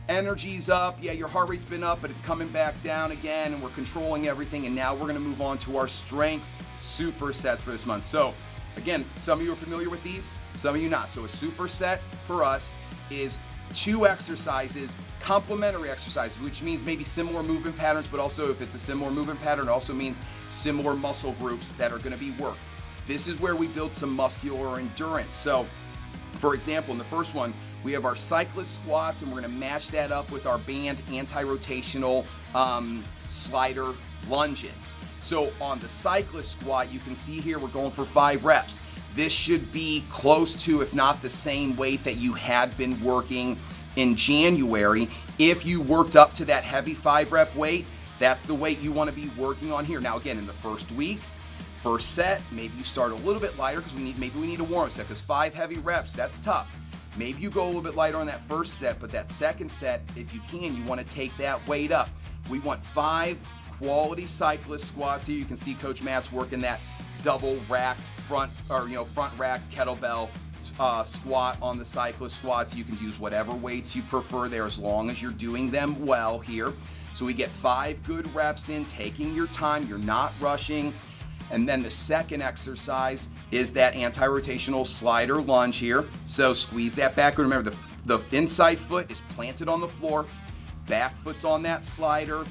energy's up, yeah, your heart rate's been up, but it's coming back down again, and we're controlling everything. And now we're gonna move on to our strength supersets for this month. So again, some of you are familiar with these, some of you not. So a superset for us is 2 exercises, complementary exercises, which means maybe similar movement patterns, but also if it's a similar movement pattern, it also means similar muscle groups that are gonna be worked. This is where we build some muscular endurance. So for example, in the first one, we have our cyclist squats, and we're gonna match that up with our band anti-rotational slider lunges. So on the cyclist squat, you can see here, we're going for 5 reps. This should be close to, if not the same weight that you had been working in January. If you worked up to that heavy 5-rep weight, that's the weight you wanna be working on here. Now again, in the first week, first set, maybe you start a little bit lighter because maybe we need a warm-up set, because 5 heavy reps, that's tough. Maybe you go a little bit lighter on that first set, but that second set, if you can, you want to take that weight up. We want 5 quality cyclist squats here. You can see Coach Matt's working that double racked front rack kettlebell squat on the cyclist squats. You can use whatever weights you prefer there, as long as you're doing them well here. So we get 5 good reps in, taking your time, you're not rushing. And then the second exercise is that anti-rotational slider lunge here. So squeeze that back. Remember, the inside foot is planted on the floor, back foot's on that slider.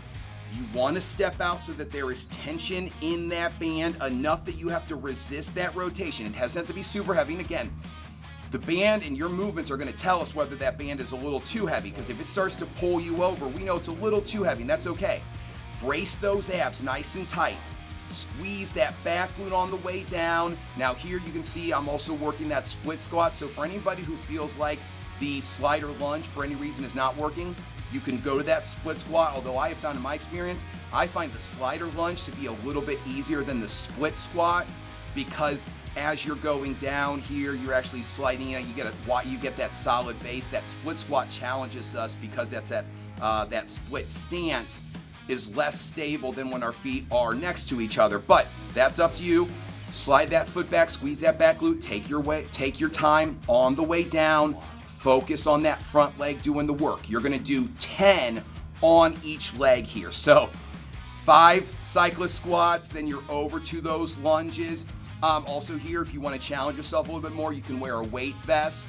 You want to step out so that there is tension in that band, enough that you have to resist that rotation. It doesn't have to be super heavy. And again, the band and your movements are going to tell us whether that band is a little too heavy, because if it starts to pull you over, we know it's a little too heavy, and that's okay. Brace those abs nice and tight. Squeeze that back glute on the way down. Now here you can see I'm also working that split squat. So for anybody who feels like the slider lunge for any reason is not working, you can go to that split squat. Although I have found in my experience, I find the slider lunge to be a little bit easier than the split squat, because as you're going down here, you're actually sliding in. You get that solid base. That split squat challenges us because that's that split stance is less stable than when our feet are next to each other. But that's up to you. Slide that foot back, squeeze that back glute, take your time on the way down, focus on that front leg doing the work. You're gonna do 10 on each leg here. So 5 cyclist squats, then you're over to those lunges. Also here, if you wanna challenge yourself a little bit more, you can wear a weight vest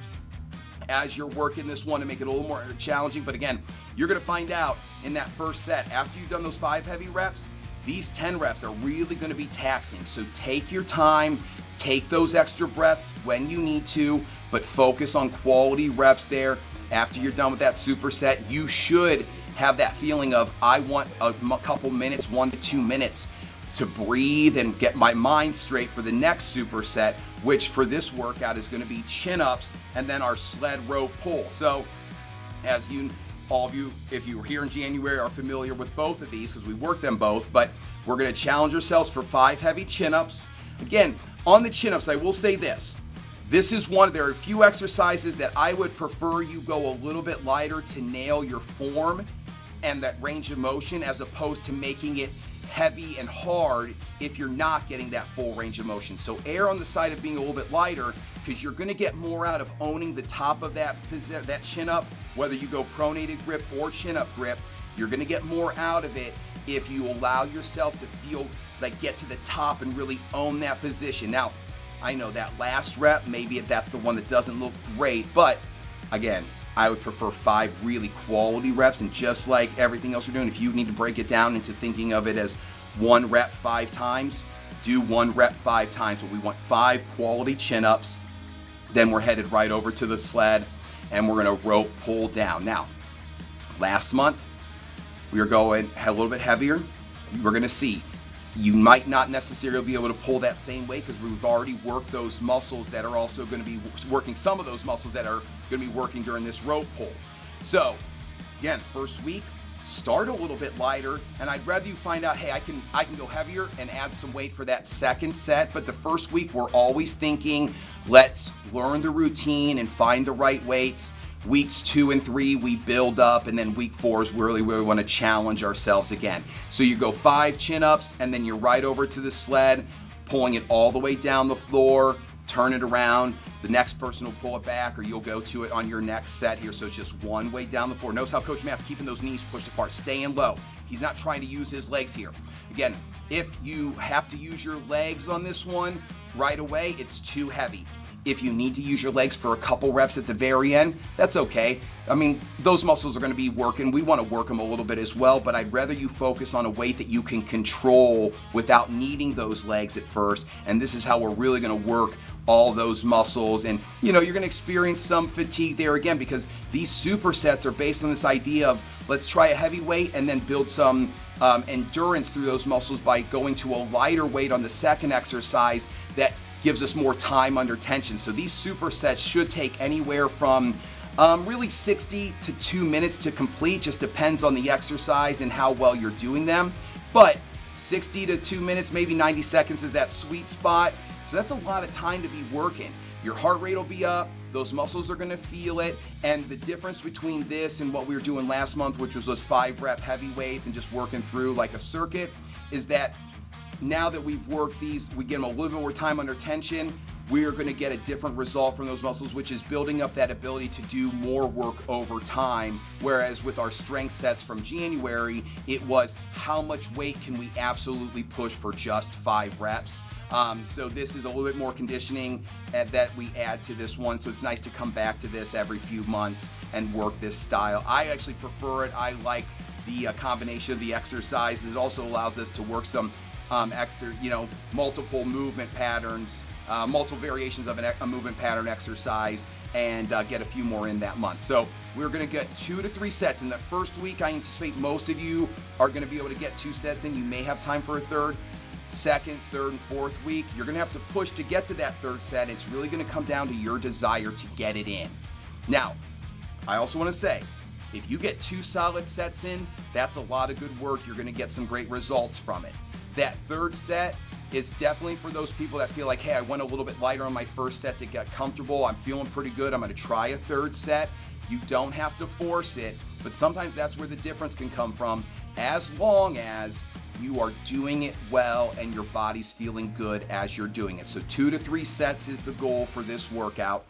as you're working this one to make it a little more challenging. But again, you're gonna find out in that first set, after you've done those 5 heavy reps, these 10 reps are really gonna be taxing. So take your time, take those extra breaths when you need to, but focus on quality reps there. After you're done with that superset, you should have that feeling of, I want a couple minutes, 1 to 2 minutes to breathe and get my mind straight for the next superset, which for this workout is going to be chin-ups and then our sled rope pull. So as all of you, if you were here in January, are familiar with both of these because we worked them both, but we're going to challenge ourselves for 5 heavy chin-ups. Again, on the chin-ups, I will say this. There are a few exercises that I would prefer you go a little bit lighter to nail your form and that range of motion, as opposed to making it heavy and hard if you're not getting that full range of motion. So err on the side of being a little bit lighter, because you're going to get more out of owning the top of that chin up, whether you go pronated grip or chin up grip. You're going to get more out of it if you allow yourself to feel like get to the top and really own that position. Now, I know that last rep, maybe that's the one that doesn't look great, but again, I would prefer 5 really quality reps. And just like everything else you're doing, if you need to break it down into thinking of it as 1 rep 5 times, do 1 rep 5 times. But we want 5 quality chin-ups. Then we're headed right over to the sled and we're gonna rope pull down. Now, last month, we were going a little bit heavier. We're gonna see, you might not necessarily be able to pull that same weight because we've already worked those muscles that are also going to be working, some of those muscles that are going to be working during this rope pull. So again, first week, start a little bit lighter, and I'd rather you find out, hey, I can go heavier and add some weight for that second set. But the first week, we're always thinking, let's learn the routine and find the right weights. Weeks 2 and 3, we build up, and then week 4 is really where we want to challenge ourselves again. So you go 5 chin-ups, and then you're right over to the sled, pulling it all the way down the floor, turn it around, The next person will pull it back, or you'll go to it on your next set here. So it's just one way down the floor. Notice how Coach Matt's keeping those knees pushed apart, staying low. He's not trying to use his legs here. Again, if you have to use your legs on this one right away, it's too heavy. If you need to use your legs for a couple reps at the very end, that's okay. I mean, those muscles are going to be working. We want to work them a little bit as well, but I'd rather you focus on a weight that you can control without needing those legs at first. And this is how we're really going to work all those muscles. And you're going to experience some fatigue there again, because these supersets are based on this idea of let's try a heavy weight and then build some endurance through those muscles by going to a lighter weight on the second exercise that gives us more time under tension. So these supersets should take anywhere from really 60 to 2 minutes to complete. Just depends on the exercise and how well you're doing them. But 60 to 2 minutes, maybe 90 seconds is that sweet spot. So that's a lot of time to be working. Your heart rate will be up, those muscles are gonna feel it, and the difference between this and what we were doing last month, which was those 5-rep heavy weights and just working through like a circuit, is that now that we've worked these, we get them a little bit more time under tension, we are gonna get a different result from those muscles, which is building up that ability to do more work over time. Whereas with our strength sets from January, it was how much weight can we absolutely push for just 5 reps. So this is a little bit more conditioning that we add to this one. So it's nice to come back to this every few months and work this style. I actually prefer it. I like the combination of the exercises. It also allows us to work some multiple movement patterns, multiple variations of a movement pattern exercise, and get a few more in that month. So we're gonna get 2 to 3 sets. In the first week, I anticipate most of you are gonna be able to get 2 sets in. You may have time for a third. Second, third, and fourth week, you're gonna have to push to get to that third set. It's really gonna come down to your desire to get it in. Now, I also wanna say, if you get 2 solid sets in, that's a lot of good work. You're gonna get some great results from it. That third set is definitely for those people that feel like, hey, I went a little bit lighter on my first set to get comfortable. I'm feeling pretty good. I'm gonna try a third set. You don't have to force it, but sometimes that's where the difference can come from, as long as you are doing it well and your body's feeling good as you're doing it. So 2 to 3 sets is the goal for this workout.